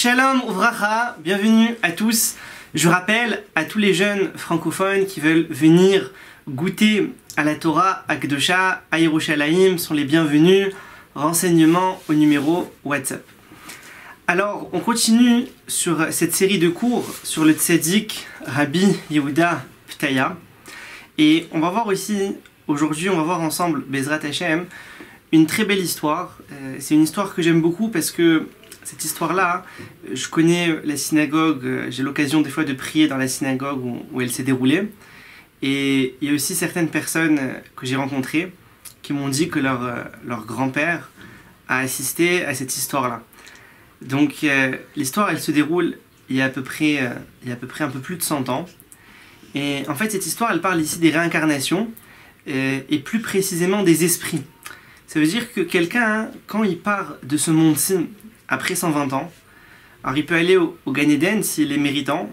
Shalom Uvracha, bienvenue à tous. Je rappelle à tous les jeunes francophones qui veulent venir goûter à la Torah, à Kdosha, à Yerushalayim, sont les bienvenus. Renseignements au numéro WhatsApp. Alors, on continue sur cette série de cours sur le tzaddik Rabbi Yehuda Ptaya. Et on va voir aussi, aujourd'hui, on va voir ensemble, Bezrat Hashem, une très belle histoire. C'est une histoire que j'aime beaucoup parce que cette histoire-là, je connais la synagogue, j'ai l'occasion des fois de prier dans la synagogue où elle s'est déroulée. Et il y a aussi certaines personnes que j'ai rencontrées qui m'ont dit que leur grand-père a assisté à cette histoire-là. Donc l'histoire, elle se déroule il y a à peu près un peu plus de 100 ans. Et en fait, cette histoire, elle parle ici des réincarnations et plus précisément des esprits. Ça veut dire que quelqu'un, quand il part de ce monde-ci après 120 ans, alors il peut aller au Gan Eden s'il est méritant.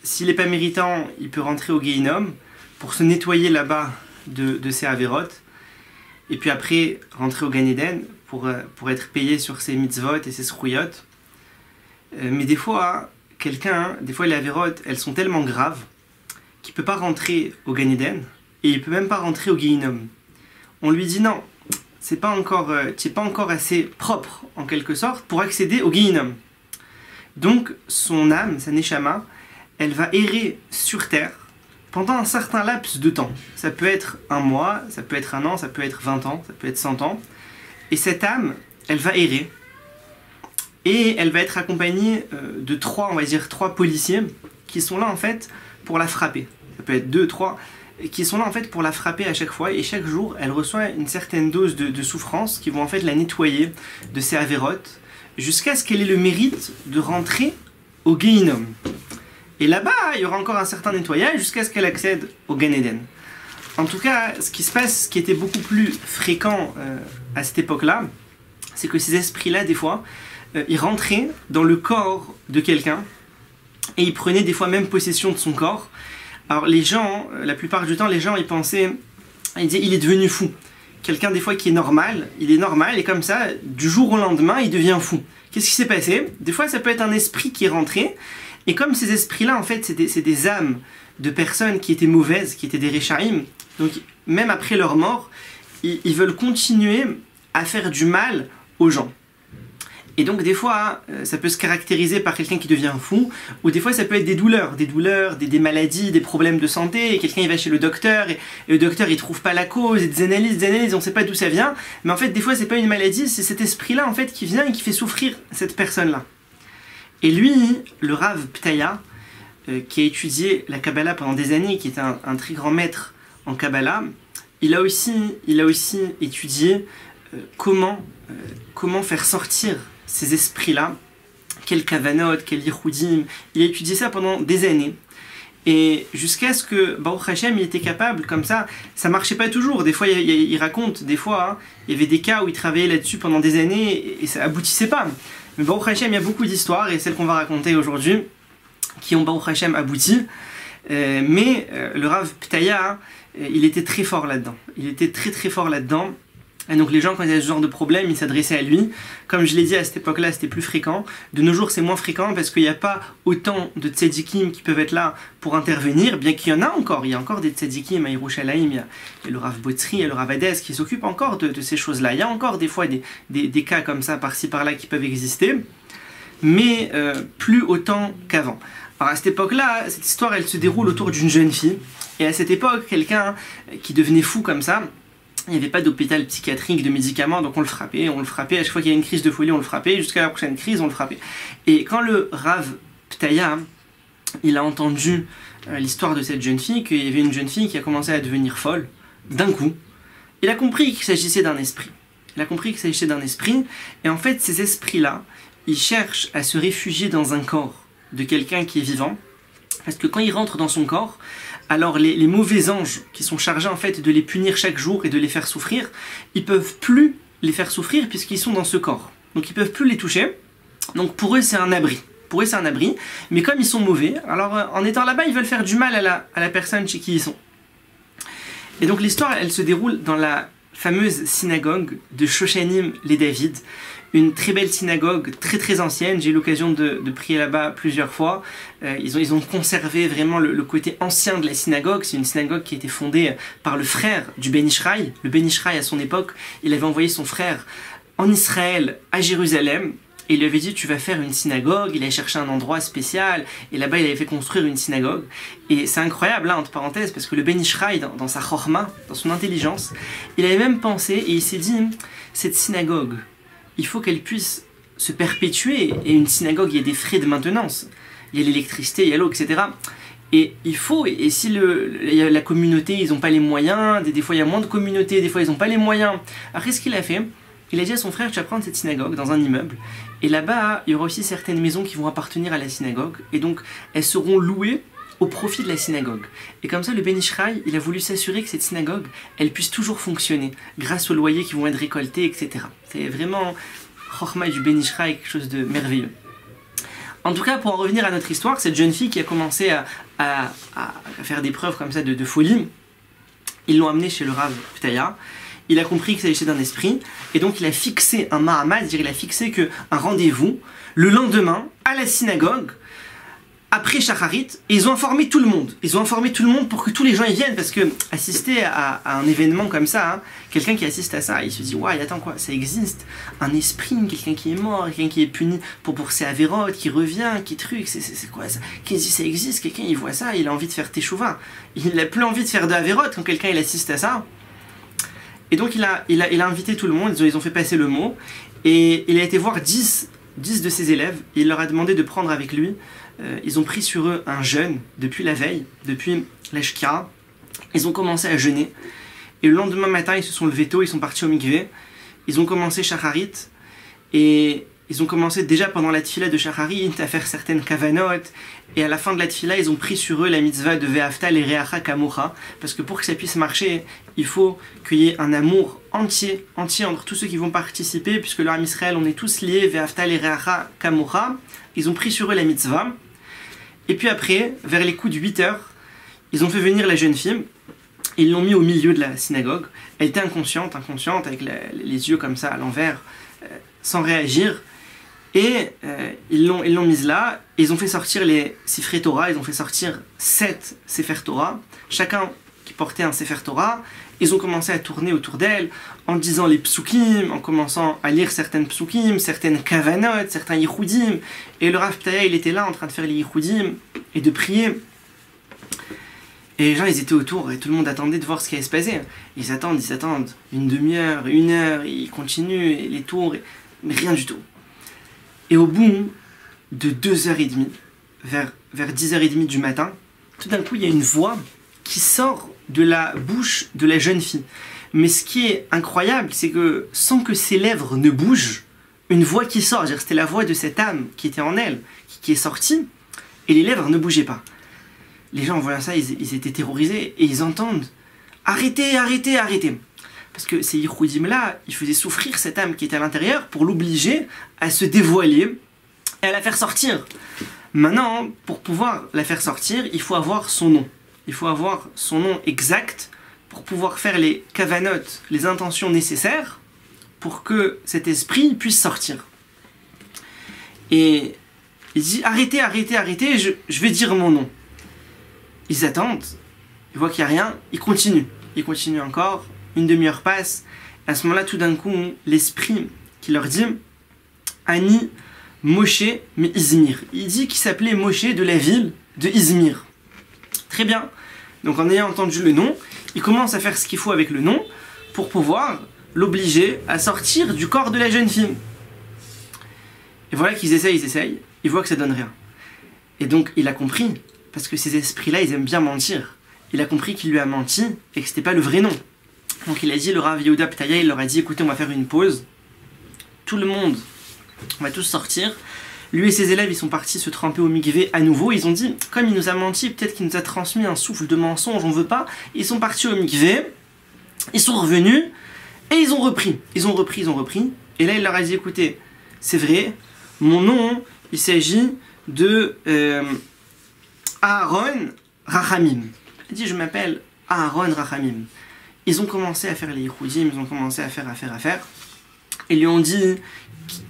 S'il n'est pas méritant, il peut rentrer au Gehinnom pour se nettoyer là-bas de ses avérotes. Et puis après, rentrer au Gan Eden pour être payé sur ses mitzvot et ses srouyot. Mais des fois, des fois les avérotes, elles sont tellement graves qu'il ne peut pas rentrer au Gan Eden et il ne peut même pas rentrer au Gehinnom. On lui dit non, tu n'es pas encore assez propre en quelque sorte pour accéder au Gehinnom. Donc son âme, sa neshama, elle va errer sur terre pendant un certain laps de temps. Ça peut être un mois, ça peut être un an, ça peut être 20 ans, ça peut être 100 ans. Et cette âme, elle va errer. Et elle va être accompagnée de trois policiers qui sont là en fait pour la frapper. Ça peut être 2, 3, qui sont là en fait pour la frapper à chaque fois. Et chaque jour, elle reçoit une certaine dose de souffrance qui vont en fait la nettoyer de ses avérotes jusqu'à ce qu'elle ait le mérite de rentrer au Gehinnom. Et là-bas, il y aura encore un certain nettoyage jusqu'à ce qu'elle accède au Gan Eden. En tout cas, ce qui se passe, ce qui était beaucoup plus fréquent à cette époque-là, c'est que ces esprits-là, des fois, ils rentraient dans le corps de quelqu'un et ils prenaient des fois même possession de son corps. Alors les gens, la plupart du temps, les gens, ils pensaient, ils disaient, il est devenu fou. Quelqu'un des fois qui est normal, il est normal et comme ça, du jour au lendemain, il devient fou. Qu'est-ce qui s'est passé? Des fois, ça peut être un esprit qui est rentré. Et comme ces esprits-là, en fait, c'est des âmes de personnes qui étaient mauvaises, qui étaient des Rechaim, donc même après leur mort, ils veulent continuer à faire du mal aux gens. Et donc des fois, ça peut se caractériser par quelqu'un qui devient fou, ou des fois ça peut être des douleurs, des maladies, des problèmes de santé, et quelqu'un il va chez le docteur, et le docteur il trouve pas la cause, et des analyses, on sait pas d'où ça vient, mais en fait des fois c'est pas une maladie, c'est cet esprit-là en fait qui vient et qui fait souffrir cette personne-là. Et lui, le Rav Ptaya, qui a étudié la Kabbalah pendant des années, qui est un très grand maître en Kabbalah, il a aussi étudié comment faire sortir ces esprits-là, quel kavanot, quel yichoudim. Il a étudié ça pendant des années. Et jusqu'à ce que Baruch Hashem il était capable, comme ça marchait pas toujours. Des fois, il raconte, des fois, il y avait des cas où il travaillait là-dessus pendant des années et ça aboutissait pas. Mais Baruch Hashem, il y a beaucoup d'histoires, et celles qu'on va raconter aujourd'hui, qui ont Baruch Hashem abouti. Mais le Rav Ptaya, il était très fort là-dedans. Il était très très fort là-dedans. Et donc les gens, quand ils avaient ce genre de problème, ils s'adressaient à lui. Comme je l'ai dit, à cette époque-là, c'était plus fréquent. De nos jours, c'est moins fréquent parce qu'il n'y a pas autant de tzadikim qui peuvent être là pour intervenir, bien qu'il y en a encore. Il y a encore des tzadikim à Yerushalayim, il y a le Rav Botzri, il y a le Rav Hades qui s'occupent encore de ces choses-là. Il y a encore des fois des cas comme ça, par-ci, par-là, qui peuvent exister, mais plus autant qu'avant. Alors à cette époque-là, cette histoire, elle se déroule autour d'une jeune fille. Et à cette époque, quelqu'un qui devenait fou comme ça, il n'y avait pas d'hôpital psychiatrique, de médicaments, donc on le frappait, à chaque fois qu'il y a une crise de folie, on le frappait, jusqu'à la prochaine crise, on le frappait. Et quand le Rav Ptaya, il a entendu l'histoire de cette jeune fille, qu'il y avait une jeune fille qui a commencé à devenir folle, d'un coup, il a compris qu'il s'agissait d'un esprit. Et en fait, ces esprits-là, ils cherchent à se réfugier dans un corps de quelqu'un qui est vivant, parce que quand ils rentrent dans son corps, alors les mauvais anges qui sont chargés en fait de les punir chaque jour et de les faire souffrir, ils peuvent plus les faire souffrir puisqu'ils sont dans ce corps. Donc ils peuvent plus les toucher. Donc pour eux c'est un abri. Mais comme ils sont mauvais, alors en étant là-bas ils veulent faire du mal à la personne chez qui ils sont. Et donc l'histoire elle se déroule dans la fameuse synagogue de Shoshanim les David, une très belle synagogue, très très ancienne. J'ai eu l'occasion de prier là-bas plusieurs fois. Ils ont conservé vraiment le côté ancien de la synagogue. C'est une synagogue qui a été fondée par le frère du Ben Ishraï. Le Ben Ishraï, à son époque, il avait envoyé son frère en Israël, à Jérusalem, et il lui avait dit tu vas faire une synagogue. Il avait cherché un endroit spécial, et là-bas il avait fait construire une synagogue. Et c'est incroyable, là, entre parenthèses, parce que le Ben Ishraï, dans sa chorma, dans son intelligence, il avait même pensé, et il s'est dit, cette synagogue, il faut qu'elle puisse se perpétuer, et une synagogue, il y a des frais de maintenance, il y a l'électricité, il y a l'eau, etc. Et il faut, et si la communauté, ils n'ont pas les moyens, des fois il y a moins de communautés, des fois ils n'ont pas les moyens. Après, ce qu'il a fait, il a dit à son frère, tu vas prendre cette synagogue dans un immeuble, et là-bas, il y aura aussi certaines maisons qui vont appartenir à la synagogue, et donc elles seront louées au profit de la synagogue. Et comme ça, le Ben Ishraï, il a voulu s'assurer que cette synagogue, elle puisse toujours fonctionner, grâce aux loyers qui vont être récoltés, etc. C'est vraiment, Chochma du Ben Ishraï, quelque chose de merveilleux. En tout cas, pour en revenir à notre histoire, cette jeune fille qui a commencé à faire des preuves comme ça de folie, ils l'ont amenée chez le Rav Ptaya. Il a compris qu'il s'agissait d'un esprit, et donc il a fixé un Mahamad, c'est-à-dire il a fixé un rendez-vous le lendemain à la synagogue, après Shacharit, et ils ont informé tout le monde. Ils ont informé tout le monde pour que tous les gens y viennent, parce que assister à un événement comme ça, hein, quelqu'un qui assiste à ça, il se dit ouais, attends quoi, ça existe, un esprit, quelqu'un qui est mort, quelqu'un qui est puni pour ses avérotes, qui revient, qui truc, c'est quoi ça? Qui dit ça existe, quelqu'un il voit ça, il a envie de faire teshuva. Il n'a plus envie de faire de avérotes quand quelqu'un il assiste à ça. Et donc il a invité tout le monde, ils ont fait passer le mot, et il a été voir 10 de ses élèves, et il leur a demandé de prendre avec lui. Ils ont pris sur eux un jeûne depuis la veille, depuis la Shkia. Ils ont commencé à jeûner, et le lendemain matin ils se sont levés tôt, ils sont partis au mikvé, ils ont commencé Shacharit, et ils ont commencé déjà pendant la tfila de Shacharit à faire certaines kavanot, et à la fin de la tfila, ils ont pris sur eux la mitzvah de Ve'afta l'ereacha kamocha, parce que pour que ça puisse marcher, il faut qu'il y ait un amour entier entre tous ceux qui vont participer, puisque le Ham Israël, on est tous liés, Ve'afta l'ereacha kamocha. Ils ont pris sur eux la mitzvah, et puis après, vers les coups de 8 heures, ils ont fait venir la jeune fille, ils l'ont mis au milieu de la synagogue. Elle était inconsciente, avec les yeux comme ça à l'envers, sans réagir. Et ils l'ont mise là, et ils ont fait sortir les Sifrei Torah, ils ont fait sortir 7 Sefer Torah, chacun qui portait un Sefer Torah. Ils ont commencé à tourner autour d'elle en disant les psukim, en commençant à lire certaines psukim, certaines kavanot, certains yichudim. Et le Rav Ptaya, il était là en train de faire les yichudim et de prier. Et les gens, ils étaient autour, et tout le monde attendait de voir ce qui allait se passer. Ils attendent, une demi-heure, 1 heure, ils continuent, et les tours, mais rien du tout. Et au bout de 2h30, vers 10h30 du matin, tout d'un coup, il y a une voix qui sort de la bouche de la jeune fille. Mais ce qui est incroyable, c'est que sans que ses lèvres ne bougent, une voix qui sort, c'était la voix de cette âme qui était en elle, qui est sortie, et les lèvres ne bougeaient pas. Les gens, en voyant ça, ils étaient terrorisés, et ils entendent « Arrêtez, arrêtez, arrêtez !» Parce que ces yichudim-là, ils faisaient souffrir cette âme qui était à l'intérieur pour l'obliger à se dévoiler et à la faire sortir. Maintenant, pour pouvoir la faire sortir, il faut avoir son nom. Il faut avoir son nom exact pour pouvoir faire les kavanot, les intentions nécessaires pour que cet esprit puisse sortir. Et il dit arrêtez, arrêtez, arrêtez, je vais dire mon nom. Ils attendent, ils voient qu'il n'y a rien, ils continuent encore, 1 demi-heure passe, et à ce moment-là, tout d'un coup, l'esprit qui leur dit Ani Moshe mais Izmir. Il dit qu'il s'appelait Moshe de la ville de Izmir. Très bien. Donc en ayant entendu le nom, il commence à faire ce qu'il faut avec le nom pour pouvoir l'obliger à sortir du corps de la jeune fille. Et voilà qu'ils essayent, ils voient que ça donne rien. Et donc il a compris, parce que ces esprits-là, ils aiment bien mentir. Il a compris qu'il lui a menti et que c'était pas le vrai nom. Donc il a dit, le Rav Yehuda Ptaya, il leur a dit, écoutez, on va faire une pause. Tout le monde, on va tous sortir. Lui et ses élèves, ils sont partis se tremper au mikvé à nouveau. Ils ont dit, comme il nous a menti, peut-être qu'il nous a transmis un souffle de mensonge, on veut pas. Ils sont partis au mikvé, ils sont revenus, et ils ont repris. Ils ont repris. Et là, il leur a dit, écoutez, c'est vrai, mon nom, il s'agit de Aaron Rachamim. Il dit, je m'appelle Aaron Rachamim. ils ont commencé à faire les Yehoudim, ils ont commencé à faire. Et lui ont dit,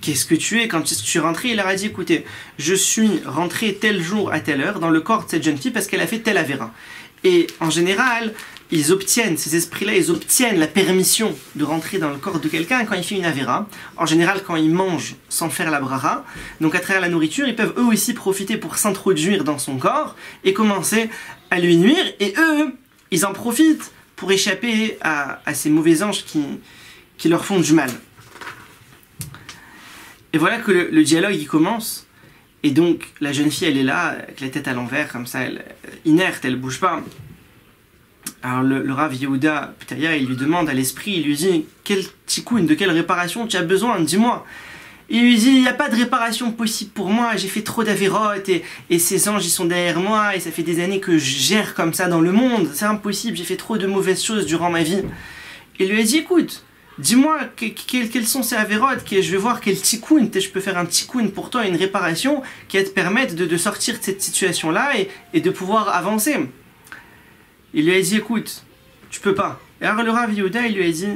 qu'est-ce que tu es quand tu es rentré? Il leur a dit, écoutez, je suis rentré tel jour à telle heure dans le corps de cette jeune fille parce qu'elle a fait tel avéra. Et en général, ils obtiennent, ces esprits-là, ils obtiennent la permission de rentrer dans le corps de quelqu'un quand il fait une avéra. En général, quand ils mangent sans faire la brara, donc à travers la nourriture, ils peuvent eux aussi profiter pour s'introduire dans son corps et commencer à lui nuire. Et eux, ils en profitent pour échapper à ces mauvais anges qui leur font du mal. Et voilà que le dialogue il commence, et donc la jeune fille elle est là, avec la tête à l'envers, comme ça, elle inerte, elle bouge pas. Alors le Rav Yehuda Ptaya, il lui demande à l'esprit, il lui dit, quel tikkun, de quelle réparation tu as besoin, dis-moi. Il lui dit, il n'y a pas de réparation possible pour moi, j'ai fait trop d'avérotes, et ces anges ils sont derrière moi, et ça fait des années que je gère comme ça dans le monde, c'est impossible, j'ai fait trop de mauvaises choses durant ma vie. Il lui a dit, écoute, dis-moi quels sont ces avérotes, je vais voir quel tikkun, je peux faire un tikkun pour toi, une réparation qui va te permettre de sortir de cette situation-là et de pouvoir avancer. Il lui a dit, écoute, tu peux pas. Et alors le Rav Yehuda, il lui a dit,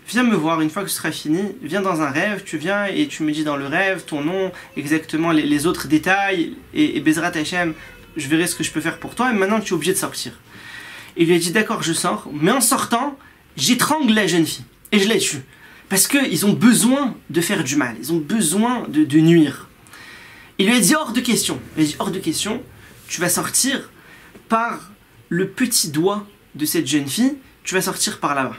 viens me voir une fois que ce sera fini, viens dans un rêve, tu viens et tu me dis dans le rêve ton nom, exactement les autres détails, et Bezrat Hashem, je verrai ce que je peux faire pour toi, et maintenant tu es obligé de sortir. Il lui a dit, d'accord, je sors, mais en sortant, j'étrangle la jeune fille. Et je la tue. Parce qu'ils ont besoin de faire du mal. Ils ont besoin de nuire. Il lui a dit hors de question. Il a dit hors de question, tu vas sortir par le petit doigt de cette jeune fille. Tu vas sortir par là-bas.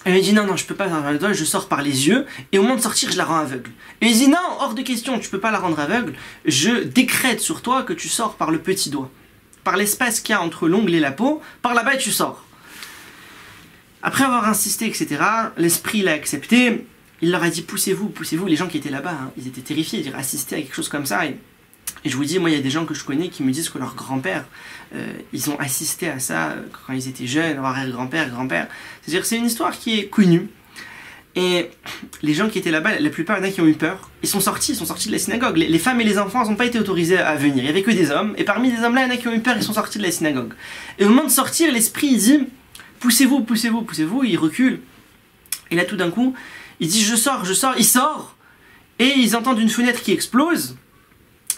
Elle lui a dit non, je peux pas par le doigt, je sors par les yeux. Et au moment de sortir, je la rends aveugle. Et il dit non, hors de question, tu peux pas la rendre aveugle. Je décrète sur toi que tu sors par le petit doigt. Par l'espace qu'il y a entre l'ongle et la peau, par là-bas tu sors. Après avoir insisté, etc., l'esprit l'a accepté, il leur a dit poussez-vous, poussez-vous. Les gens qui étaient là-bas, ils étaient terrifiés, dire assister à quelque chose comme ça. Et je vous dis, moi il y a des gens que je connais qui me disent que leur grand-père, ils ont assisté à ça quand ils étaient jeunes, leur arrière-grand-père, grand-père. C'est-à-dire c'est une histoire qui est connue. Et les gens qui étaient là-bas, la plupart, il y en a qui ont eu peur. Ils sont sortis de la synagogue. Les femmes et les enfants n'ont pas été autorisés à venir. Il n'y avait que des hommes. Et parmi les hommes-là, il y en a qui ont eu peur, ils sont sortis de la synagogue. Et au moment de sortir, l'esprit il dit poussez-vous, poussez-vous, poussez-vous, il recule. Et là, tout d'un coup, il dit, je sors, il sort. Et ils entendent une fenêtre qui explose.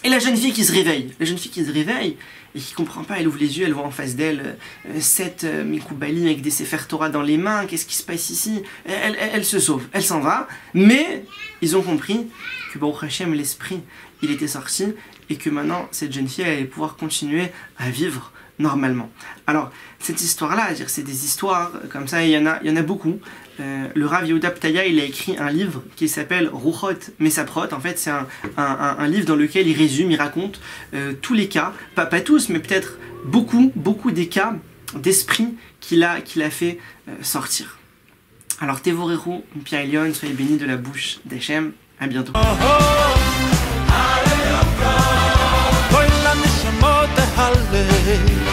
Et la jeune fille qui se réveille. La jeune fille qui se réveille et qui comprend pas, elle ouvre les yeux, elle voit en face d'elle 7 Mikoubalim avec des Sefer Torah dans les mains. Qu'est-ce qui se passe ici? Elle se sauve, elle s'en va. Mais ils ont compris que Baruch Hashem, l'esprit, il était sorti. Et que maintenant, cette jeune fille, elle allait pouvoir continuer à vivre normalement. Alors, cette histoire-là, c'est des histoires comme ça, il y en a beaucoup. Le Rav Yehuda Ptaya, il a écrit un livre qui s'appelle Ruchot Mesaprot. En fait, c'est un livre dans lequel il résume, il raconte tous les cas, pas tous, mais peut-être beaucoup des cas d'esprit qu'il a fait sortir. Alors, Tevoreru, Pierre Elion, soyez bénis de la bouche d'Hachem. À bientôt. Hallelujah.